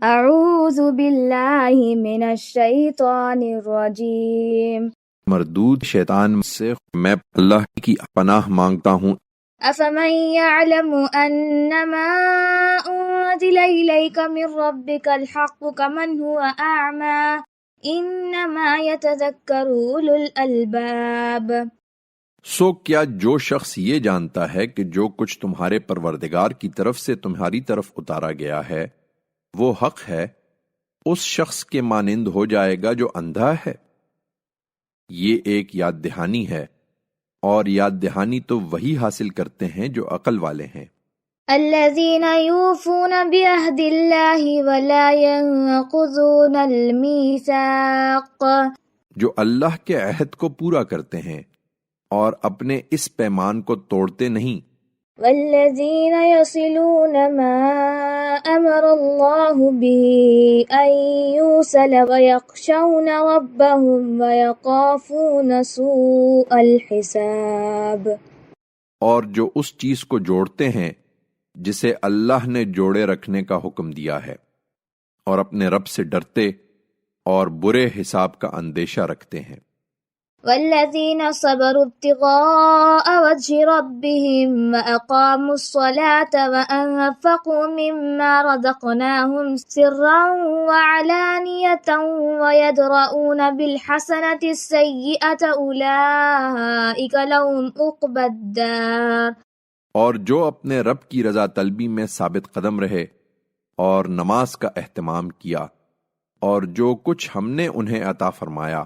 اعوذ باللہ من الشیطان الرجیم۔ مردود شیطان سے میں اللہ کی پناہ مانگتا ہوں۔ افمن يعلم انما انزل الیک من ربک الحق کمن هو اعمی انما یتذکر اولو الالباب۔ سو کیا جو شخص یہ جانتا ہے کہ جو کچھ تمہارے پروردگار کی طرف سے تمہاری طرف اتارا گیا ہے وہ حق ہے، اس شخص کے مانند ہو جائے گا جو اندھا ہے؟ یہ ایک یاد دہانی ہے، اور یاد دہانی تو وہی حاصل کرتے ہیں جو عقل والے ہیں۔ الذین یوفون بعہد اللہ ولا ینقضون المیثاق، جو اللہ کے عہد کو پورا کرتے ہیں اور اپنے اس پیمان کو توڑتے نہیں۔ والذین یصلون ما امر اللہ به ان یوصل ویخشون ربهم ویخافون سوء الحساب، اور جو اس چیز کو جوڑتے ہیں جسے اللہ نے جوڑے رکھنے کا حکم دیا ہے، اور اپنے رب سے ڈرتے اور برے حساب کا اندیشہ رکھتے ہیں۔ والذین صبروا ابتغاء وجه ربهم وأقاموا الصلاة وأنفقوا مما رزقناهم سرا وعلانية ويدرؤون بالحسنة السيئة أولئك لهم عقبى الدار، اور جو اپنے رب کی رضا طلبی میں ثابت قدم رہے اور نماز کا اہتمام کیا، اور جو کچھ ہم نے انہیں عطا فرمایا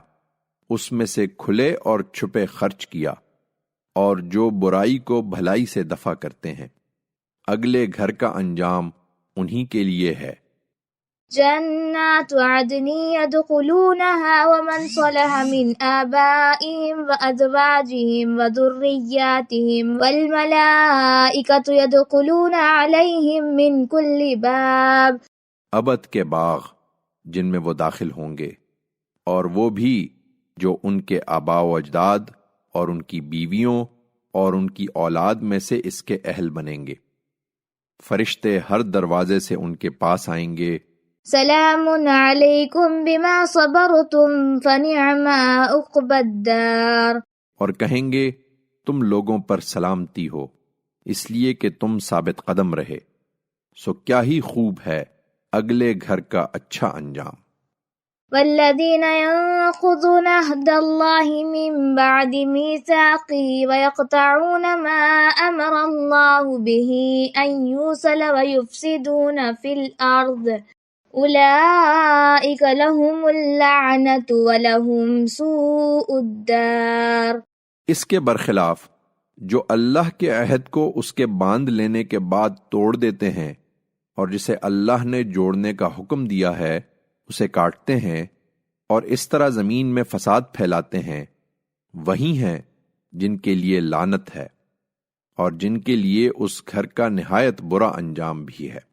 اس میں سے کھلے اور چھپے خرچ کیا، اور جو برائی کو بھلائی سے دفع کرتے ہیں، اگلے گھر کا انجام انہی کے لیے ہے۔ جنات عدن يدخلونها ومن صلح من آبائهم وأزواجهم وذرياتهم والملائكة يدخلون عليهم من كل باب، ابد کے باغ جن میں وہ داخل ہوں گے، اور وہ بھی جو ان کے آباء و اجداد اور ان کی بیویوں اور ان کی اولاد میں سے اس کے اہل بنیں گے۔ فرشتے ہر دروازے سے ان کے پاس آئیں گے۔ سلام علیکم بما صبرتم فنعم عقبی الدار، اور کہیں گے تم لوگوں پر سلامتی ہو اس لیے کہ تم ثابت قدم رہے، سو کیا ہی خوب ہے اگلے گھر کا اچھا انجام۔ والذین ينقضون عہد اللہ من بعد میثاقہ ویقطعون ما امر اللہ به ان یوصل ویفسدون فی الارض اولئک لهم اللعنۃ ولهم سوء الدار۔ اس کے برخلاف جو اللہ کے عہد کو اس کے باندھ لینے کے بعد توڑ دیتے ہیں اور جسے اللہ نے جوڑنے کا حکم دیا ہے اسے کاٹتے ہیں اور اس طرح زمین میں فساد پھیلاتے ہیں، وہی ہیں جن کے لیے لعنت ہے اور جن کے لیے اس گھر کا نہایت برا انجام بھی ہے۔